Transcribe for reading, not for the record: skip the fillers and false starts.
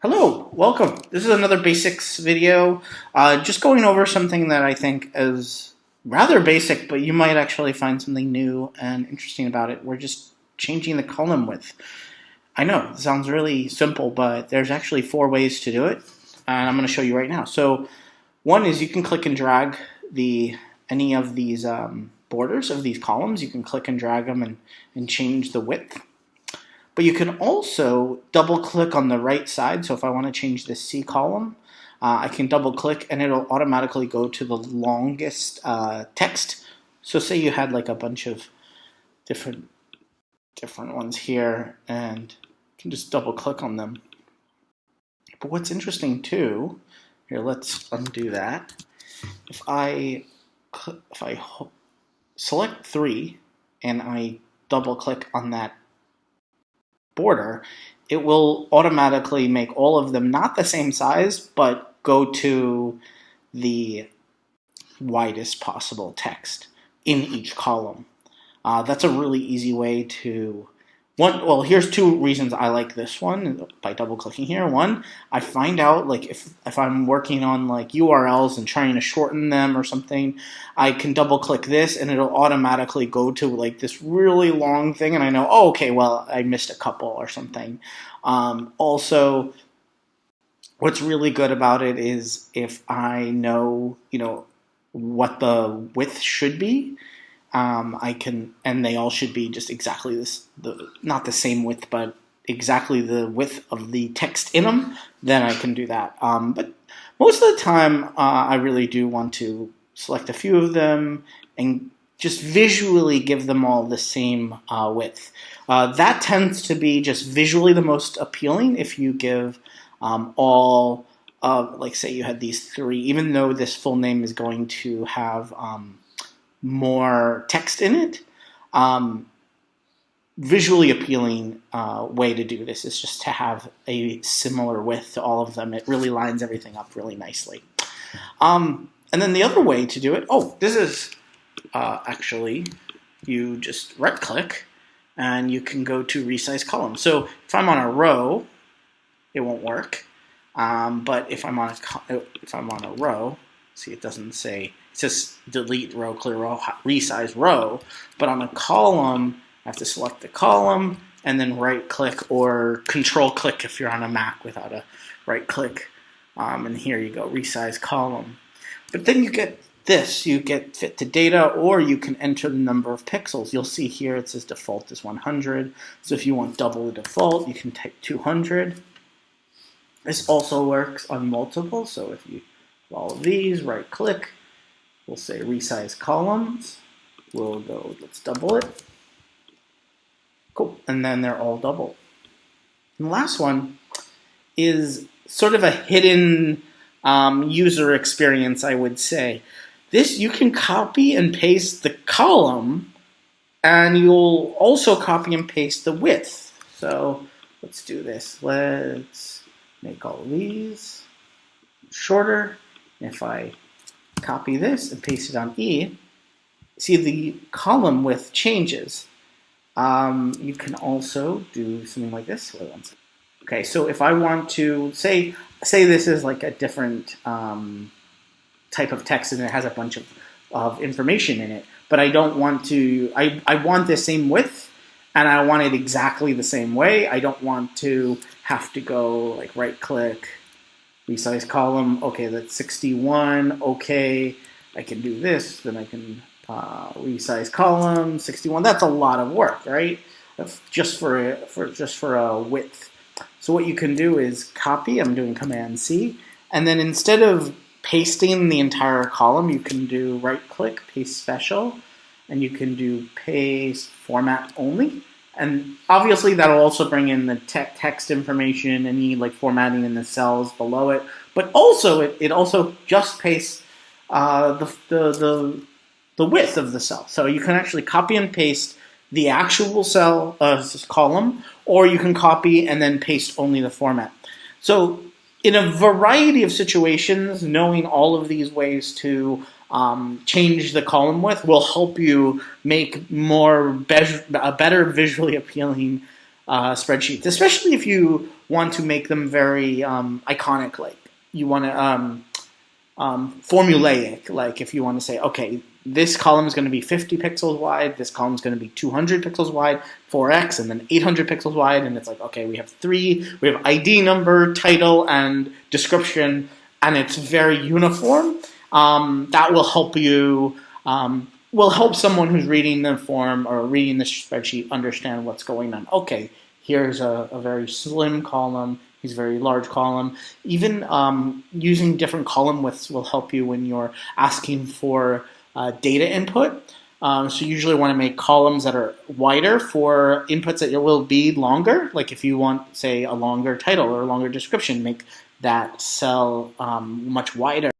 Hello, welcome. This is another basics video. Just going over something that I think is rather basic, but you might actually find something new and interesting about it. We're just changing the column width. I know, it sounds really simple, but there's actually 4 ways to do it, and I'm going to show you right now. So one is you can click and drag any of these borders of these columns. You can click and drag them and change the width. But you can also double click on the right side. So if I want to change the C column, I can double click and it'll automatically go to the longest text. So say you had like a bunch of different ones here, and you can just double click on them. But what's interesting too, here, let's undo that. If I select 3 and I double click on that border, it will automatically make all of them not the same size, but go to the widest possible text in each column. That's a really easy way to well, here's 2 reasons I like this one by double clicking here. One, I find out like if I'm working on like URLs and trying to shorten them or something, I can double click this and it'll automatically go to like this really long thing, and I know, oh, okay, well, I missed a couple or something. Also, what's really good about it is if I know, what the width should be, I can, and they all should be just exactly not the same width, but exactly the width of the text in them, then I can do that. But most of the time, I really do want to select a few of them and just visually give them all the same width. That tends to be just visually the most appealing if you give all like say you had these 3, even though this full name is going to have more text in it. Visually appealing way to do this is just to have a similar width to all of them. It really lines everything up really nicely. And then the other way to do it, this is actually, you just right click and you can go to resize column. So if I'm on a row, it won't work. But if I'm on a row, see, it doesn't say, it says delete row, clear row, resize row. But on a column, I have to select the column and then right click or control click if you're on a Mac without a right click. And here you go, resize column. But then you get this, you get fit to data, or you can enter the number of pixels. You'll see here it says default is 100. So if you want double the default, you can type 200. This also works on multiple, so if you do all of these, right click, we'll say resize columns, we'll go, let's double it. Cool, and then they're all double. And the last one is sort of a hidden user experience, I would say. This, you can copy and paste the column, and you'll also copy and paste the width. So let's do this. Let's make all of these shorter. If I copy this and paste it on E, see the column width changes. You can also do something like this. Okay, so if I want to say this is like a different type of text and it has a bunch of information in it, but I don't want to, I want the same width and I want it exactly the same way. I don't want to have to go like right click, resize column, okay, that's 61, okay, I can do this, then I can resize column, 61, that's a lot of work, right? Just for a width. So what you can do is copy, I'm doing Command C, and then instead of pasting the entire column, you can do right click, paste special, and you can do paste format only. And obviously that'll also bring in the text information, any like formatting in the cells below it. But also it also just pastes the width of the cell. So you can actually copy and paste the actual cell column, or you can copy and then paste only the format. So in a variety of situations, knowing all of these ways to change the column width will help you make a better visually appealing spreadsheets, especially if you want to make them very iconic. Like you want to formulaic. Like if you want to say, okay, this column is going to be 50 pixels wide, this column is going to be 200 pixels wide, 4x, and then 800 pixels wide, and it's like, okay, we have ID number, title, and description, and it's very uniform. That will help you, will help someone who's reading the form or reading the spreadsheet understand what's going on. Okay, here's a very slim column. Here's a very large column. Even using different column widths will help you when you're asking for data input. So you usually want to make columns that are wider for inputs that will be longer. Like if you want, say, a longer title or a longer description, make that cell much wider.